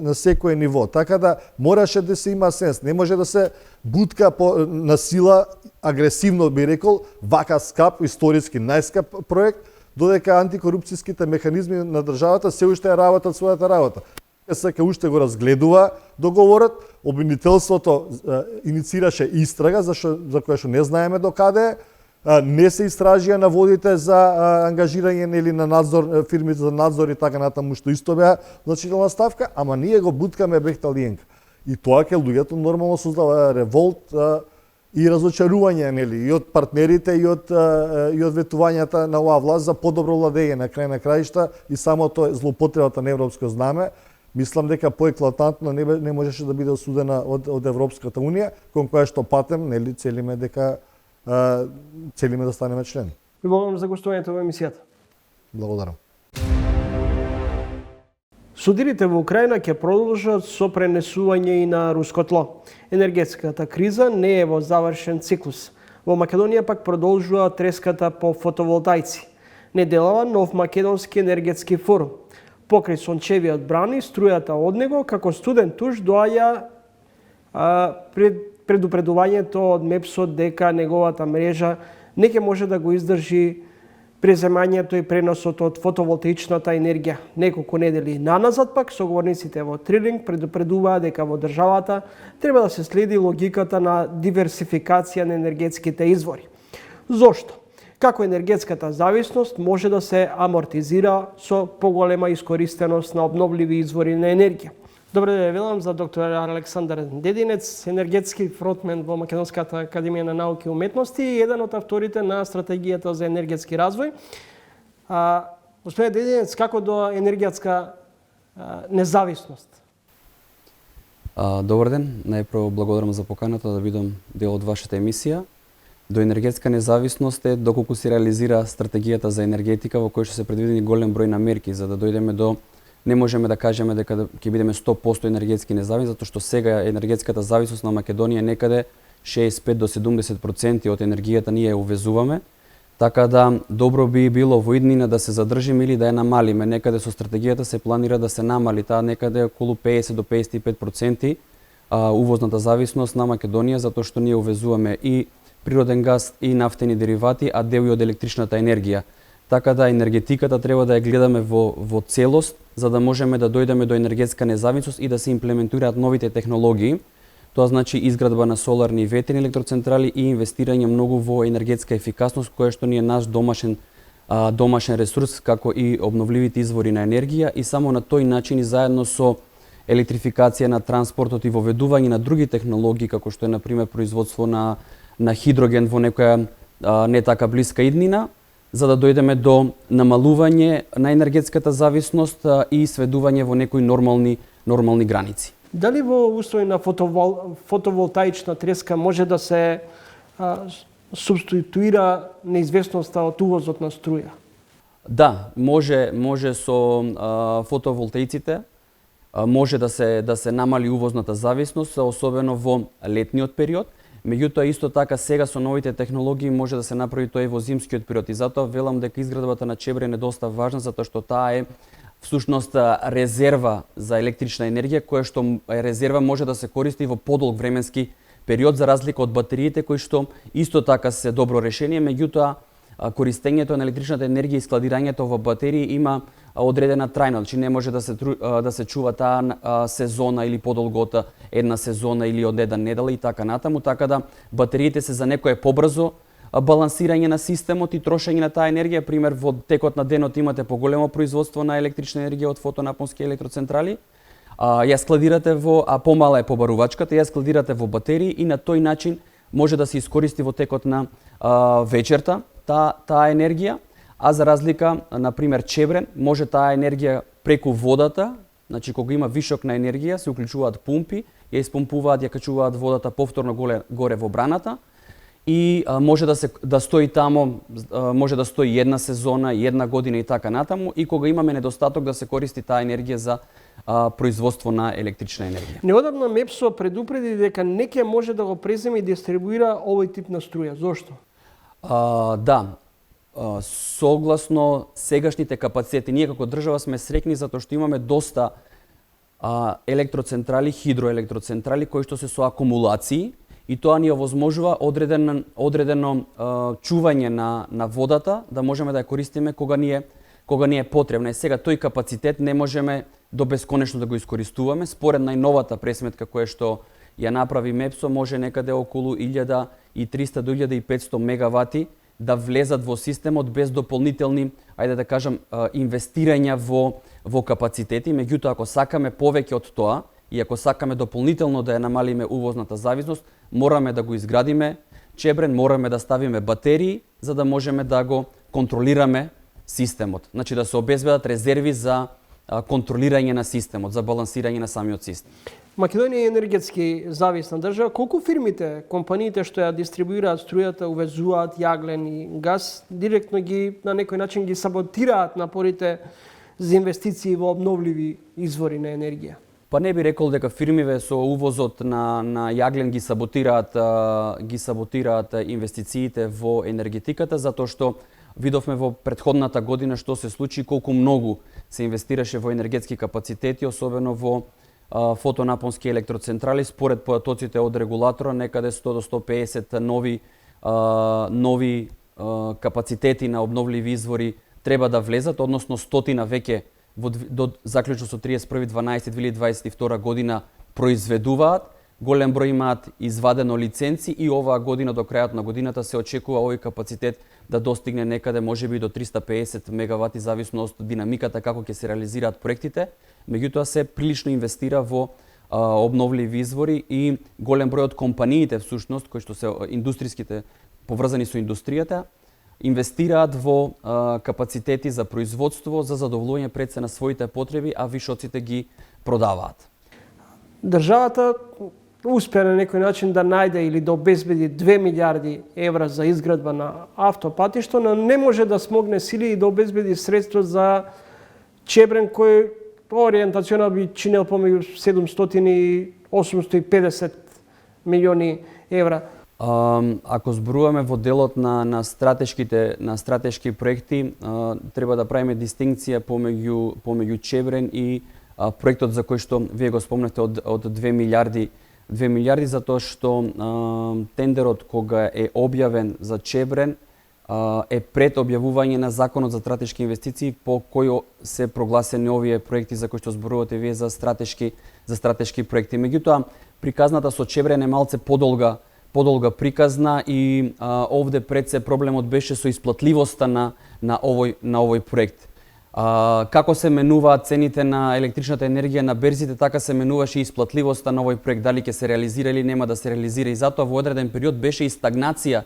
S3: на секое ниво. Така да мораше да се има сенс. Не може да се бутка на сила, агресивно би рекол, вака скап, историски најскап проект, додека антикорупцијските механизми на државата се уште работат својата работа. СК уште го разгледува договорот, обвинителството иницираше истрага за која што не знаеме докаде, не се истражија наводите за ангажирање или на надзор, фирмите за надзор и така натаму, што исто беа значителна ставка, ама ние го буткаме бехталиенка. И тоа ке луѓето нормално создава револт и разочарување, нели, и од партнерите и од ветувањата на оваа власт за подобро владење на крај на краишта и самото злоупотребата на европско знаме. Мислам дека поеклатантно не можеше да биде осудена од Европската унија, кон која што патем, нели, целиме да станеме член.
S1: Ви благодарам за гостувањето во емисијата.
S3: Благодарам.
S1: Судирите во Украина ќе продолжат со пренесување и на руско тло. Енергетската криза не е во завршен циклус. Во Македонија пак продолжува треската по фотоволтаици. Неделава нов македонски енергетски форум. Покрај сончевиот брани, струјата од него, како студен туш, доаѓа предупредувањето од МЕПСО дека неговата мрежа не ќе може да го издржи преземањето и преносот од фотоволтаичната енергија. Неколку недели наназад пак соговорниците во Трилинг предупредуваа дека во државата треба да се следи логиката на диверсификација на енергетските извори. Зошто? Како енергетската зависност може да се амортизира со поголема искористеност на обновливи извори на енергија. Добре да велам за доктор Александар Дединец, енергетски фронтмен во Македонската академија на науки и уметности и еден од авторите на стратегијата за енергетски развој. Господин Дединец, како до енергетска независност?
S4: Добар ден, најпрво благодарам за поканата да бидам дел од вашата емисија. До енергетска независност е доколку се реализира стратегијата за енергетика во која што се предвидени голем број на мерки за да дојдеме до. Не можеме да кажеме дека ќе бидеме 100% енергетски независни, затоа што сега енергетската зависност на Македонија некаде 65 до 70% од енергијата ние ја увезуваме. Така да добро би било во иднина да се задржиме или да ја намалиме. Некаде со стратегијата се планира да се намали таа некаде околу 50 до 55% увозната зависност на Македонија, затоа што ние увезуваме и природен газ и нафтени деривати, а дел и од електричната енергија. Така да енергетиката треба да ја гледаме во целост, за да можеме да дојдеме до енергетска независност и да се имплементираат новите технологии. Тоа значи изградба на соларни и ветрени електроцентрали и инвестирање многу во енергетска ефикасност, која што ни е наш домашен ресурс, како и обновливите извори на енергија, и само на тој начин и заедно со електрификација на транспортот и воведување на други технологии, како што е например производство на хидроген во некоја не така блиска иднина, за да дојдеме до намалување на енергетската зависност и сведување во некои нормални граници.
S1: Дали во услови на фотоволтаична треска може да се субституира неизвестноста од увозот на струја?
S4: Да, може со фотоволтаиците, може да се намали увозната зависност, особено во летниот период. Меѓутоа, исто така, сега со новите технологии може да се направи тоа и во зимскиот период. И затоа велам дека изградбата на Чебрен е доста важна, затоа што таа е всушност резерва за електрична енергија, која што резерва може да се користи во подолг временски период, за разлика од батериите, кои што исто така се добро решение. Меѓутоа, користењето на електричната енергија и складирањето во батерии има одредена трајност, значи не може да се чува таа сезона или подолго од една сезона или од една недела и така натаму, така да батериите се за некое побрзо балансирање на системот и трошење на таа енергија. Пример, во текот на денот имате поголемо производство на електрична енергија од фотонапонски електроцентрали, ја складирате помала е побарувачката, ја складирате во батерии и на тој начин може да се искористи во текот на вечерта таа енергија, а за разлика, например, Чебрен, може таа енергија преку водата, значи кога има вишок на енергија, се уклучуваат пумпи, ја испомпуваат, ја качуваат водата повторно горе во браната и може да стои тамо, може да стои една сезона, една година и така натаму, и кога имаме недостаток да се користи таа енергија за производство на електрична енергија.
S1: Неодамна МЕПСО предупреди дека не ќе може да го преземе и дистрибуира овој тип на струја. Зошто?
S4: Да, согласно сегашните капацитети, ние како држава сме среќни затоа што имаме доста електроцентрали, хидроелектроцентрали кои што се со акумулации и тоа ни овозможува одредено чување на водата да можеме да ја користиме кога ни е потребна. И сега тој капацитет не можеме до бесконечно да го искористуваме. Според најновата пресметка која што ја направи МЕПСО, може некаде околу 1300 до 1500 мегавати да влезат во системот без дополнителни, ајде да кажам, инвестирања во капацитети. Меѓутоа, ако сакаме повеќе од тоа и ако сакаме дополнително да ја намалиме увозната зависност, мораме да го изградиме Чебрен, мораме да ставиме батерии за да можеме да го контролираме системот. Значи да се обезбедат резерви за контролирање на системот, за балансирање на самиот систем.
S1: Македонија е енергетски зависна држава. Колку фирмите, компаниите што ја дистрибуираат струјата, увезуваат јаглен и газ, директно ги на некој начин ги саботираат напорите за инвестиции во обновливи извори на енергија?
S4: Па не би рекол дека фирмиве со увозот на јаглен ги саботираат инвестициите во енергетиката, затоа што видовме во претходната година што се случи, колку многу се инвестираше во енергетски капацитети, особено во фотонапонски електроцентрали. Според појатоците од регулатора, некаде 100 до 150 нови капацитети на обновливи извори треба да влезат, односно 100 веќе до заклучно со 31.12.2022 година произведуваат. Голем број имаат извадено лиценци и оваа година до крајот на годината се очекува овој капацитет да достигне некаде можеби до 350 мегавати, зависно од динамиката како ќе се реализираат проектите. Меѓутоа се прилично инвестира во обновливи извори и голем број од компаниите всушност кои што се индустриските поврзани со индустријата инвестираат во капацитети за производство за задоволување пред се на своите потреби, а вишоците ги продаваат.
S1: Државата успеа на некој начин да најде или да обезбеди 2 милиарди евра за изградба на автопатишто, но не може да смогне сили и да обезбеди средства за Чебрен кој ориентационално би чинел помеѓу 700 и 850 милиони евра.
S4: Ако зборуваме во делот на стратешки проекти, треба да правиме дистинкција помеѓу Чебрен и проектот за кој што вие го спомнете од 2 милиарди, затоа што тендерот кога е објавен за Чебрен е пред објавување на Законот за стратешки инвестиции по кој се прогласени овие проекти за кои што зборувате вие за стратешки проекти. Меѓутоа, приказната со Чебрен е малце подолга приказна и овде пред се проблемот беше со исплатливоста на овој проект. Како се менуваат цените на електричната енергија на берзите, така се менуваше и исплатливоста на овој проект, дали ќе се реализира или нема да се реализира, и затоа во одреден период беше и стагнација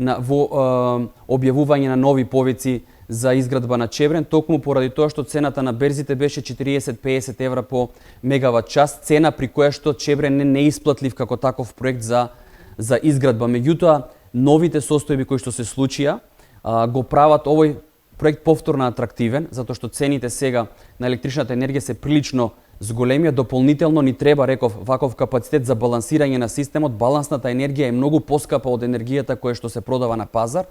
S4: во објавување на нови повици за изградба на Чебрен, токму поради тоа што цената на берзите беше 40-50 евра по мегават час, цена при која што Чебрен не исплатлив како таков проект за изградба. Меѓутоа, новите состојби кои што се случија го прават овој проект повторно атрактивен, затоа што цените сега на електричната енергија се прилично зголемија. Дополнително ни треба, реков, ваков капацитет за балансирање на системот. Балансната енергија е многу поскапа од енергијата која што се продава на пазар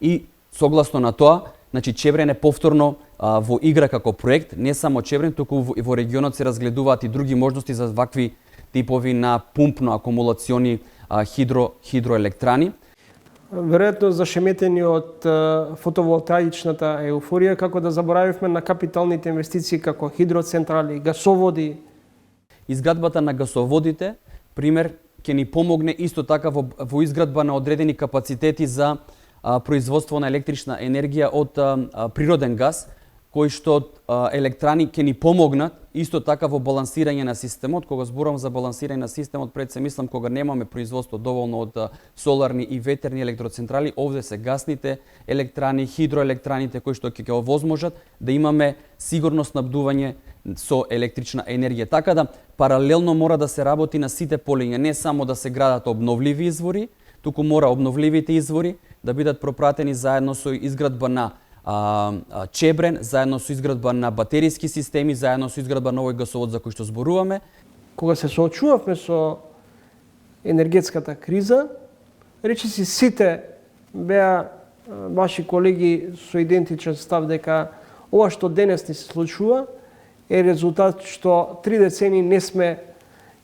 S4: и согласно на тоа, значи Чебрен е повторно во игра како проект. Не само Чебрен, туку во регионот се разгледуваат и други можности за вакви типови на пумпно акумулациони хидроелектрани.
S1: Веројатно зашеметени од фотоволтаичната еуфорија, како да заборавивме на капиталните инвестиции како хидроцентрали, гасоводи.
S4: Изградбата на гасоводите, пример, ќе ни помогне исто така во изградба на одредени капацитети за производство на електрична енергија од природен газ, кои што електрани ќе ни помогнат исто така во балансирање на системот. Кога зборам за балансирање на системот, пред се мислам кога немаме производство доволно од соларни и ветерни електроцентрали, овде се гасните електрани, хидроелектраните кои што ќе овозможат да имаме сигурно снабдување со електрична енергија. Така да паралелно мора да се работи на сите полиња, не само да се градат обновливи извори, туку мора обновливите извори да бидат пропратени заедно со изградба на Чебрен, заедно со изградба на батериски системи, заедно со изградба на овој гасовод за кој што зборуваме.
S1: Кога се соочувавме со енергетската криза, речиси сите беа ваши колеги со идентичен став дека ова што денес ни се случува е резултат што 3 децени не сме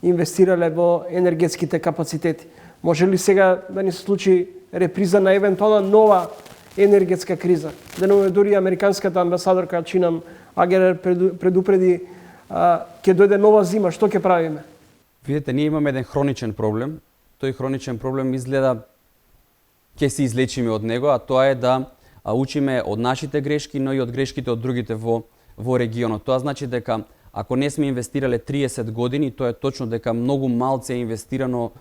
S1: инвестирале во енергетските капацитети. Може ли сега да ни се случи реприза на евентуална нова енергетска криза? Денеме дури американската амбасадорка Чинам Агер предупреди ќе дојде нова зима, што ќе правиме?
S4: Видете, ние имаме еден хроничен проблем. Тој хроничен проблем изгледа ќе се излечиме од него, а тоа е да учиме од нашите грешки, но и од грешките од другите во регионот. Тоа значи дека ако не сме инвестирале 30 години, тоа е точно дека многу малце е инвестирано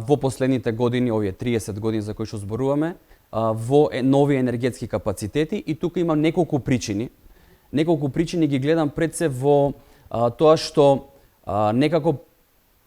S4: во последните години, овие 30 години за кои што зборуваме, во нови енергетски капацитети, и тука има неколку причини. Неколку причини ги гледам пред се во тоа што некако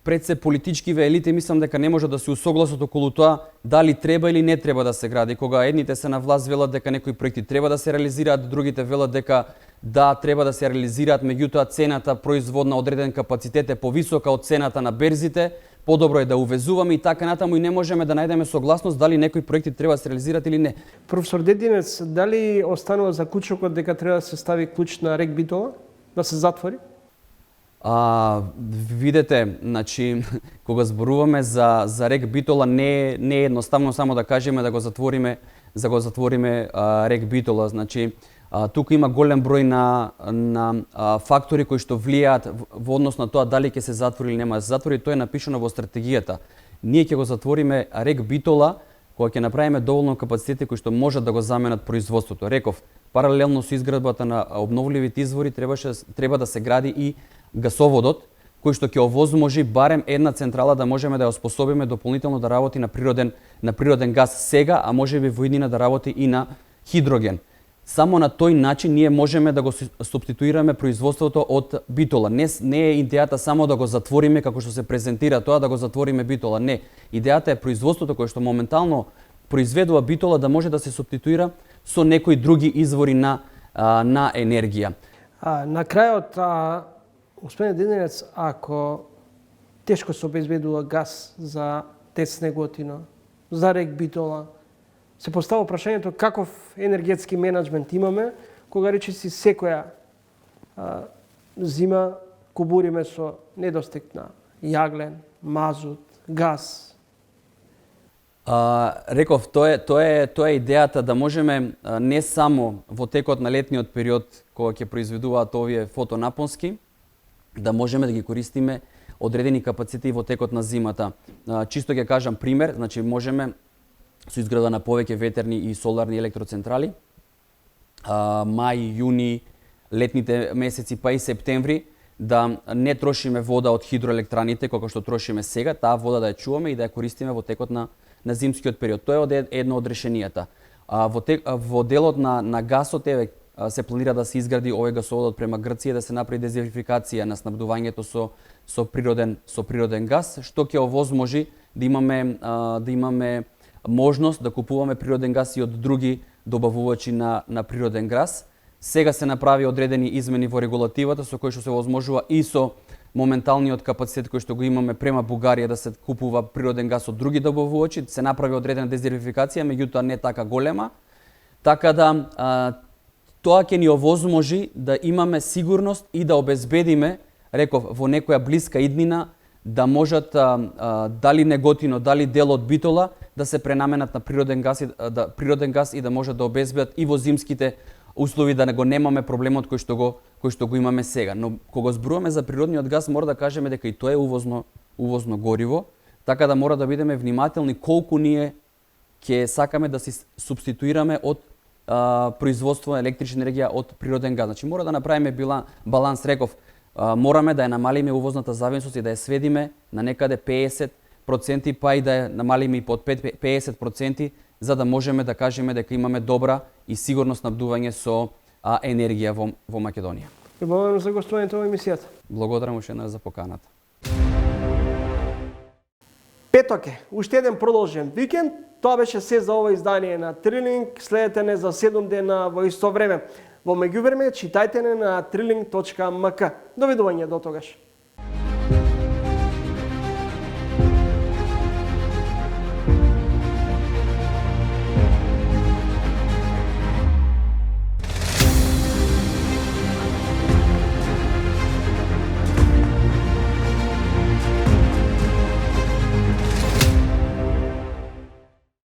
S4: пред се политичкиве елите мислам дека не може да се усогласат околу тоа дали треба или не треба да се гради. Кога едните се на власт велат дека некои проекти треба да се реализираат, другите велат дека да, треба да се реализираат, меѓутоа цената производна одреден капацитет е повисока од цената на берзите, подобро е да увезуваме и така натаму, и не можеме да најдеме согласност дали некои проекти треба да се реализираат или не.
S1: Професор Дединец, дали останува заклучокот дека треба да се стави клуч на рек Битола, да се затвори?
S4: Видете, значи, кога зборуваме за рек Битола, не е едноставно само да кажеме да го затвориме рек Битола. Значи, тука има голем број на фактори кои што влијаат во однос на тоа дали ќе се затвори или нема да се затвори. Тоа е напишано во стратегијата. Ние ќе го затвориме рек Битола кога ќе направиме доволно капацитети кои што можат да го заменат производството. Реков, паралелно со изградбата на обновливите извори треба да се гради и гасоводот, кој што ќе овозможи барем една централа да можеме да ја способиме дополнително да работи на природен газ сега, а можеби во иднина да работи и на хидроген. Само на тој начин ние можеме да го субституираме производството од Битола. Не е идејата само да го затвориме како што се презентира тоа, да го затвориме Битола. Не. Идејата е производството кое што моментално произведува Битола да може да се субституира со некои други извори на енергија.
S1: На крајот, господин Дединец, ако тешко се обезбедува газ за ТЕЦ Неготино, за рек Битола, се поставува прашањето каков енергетски менеджмент имаме, кога речиси секоја зима кубуриме со недостиг на јаглен, мазут, газ.
S4: Реков, тоа е идејата да можеме не само во текот на летниот период кога ќе произведуваат овие фотонапонски, да можеме да ги користиме одредени капацитети во текот на зимата. Чисто ќе кажам пример, значи можеме со изграда на повеќе ветерни и соларни електроцентрали, мај, јуни, летните месеци па и септември, да не трошиме вода од хидроелектраните како што трошиме сега, таа вода да ја чуваме и да ја користиме во текот на зимскиот период. Тоа е едно од решенијата. Во делот на гасот се планира да се изгради овој гасовод према Грција, да се направи дезерификација на снабдувањето со природен газ, што ќе овозможи да имаме можност да купуваме природен газ и од други добавувачи на природен газ. Сега се направи одредени измени во регулативата со кои што се овозможува и со моменталниот капацитет кој што го имаме према Бугарија да се купува природен газ од други добавувачи, се направи одредена дезерификација, меѓутоа не така голема. Така да тоа ќе ни овозможи да имаме сигурност и да обезбедиме, реков, во некоја блиска иднина да можат дали Неготино, дали дел од Битола да се пренаменат на природен газ и да можат да обезбедат и во зимските услови да го немаме проблемот кој што го имаме сега. Но кога зборуваме за природниот газ, мора да кажеме дека и тоа е увозно гориво, така да мора да бидеме внимателни колку ние ќе сакаме да се субституираме од производство на електрична енергија од природен газ. Значи мора да направиме баланс, реков, мораме да ја намалиме увозната зависност и да ја сведиме на некаде 50%, па и да ја намалиме и под 50%, за да можеме да кажеме дека имаме добра и сигурно снабдување со енергија во Македонија.
S1: Благодарам за гостувањето во емисијата.
S4: Благодарам уште еднаш за поканата.
S1: Петок е, уште еден продолжен викенд. Тоа беше се за ова издание на Трилинг. Следете не за 7 дена во исто време. Во меѓувреме читајте не на trilling.mk. Довидување до тогаш.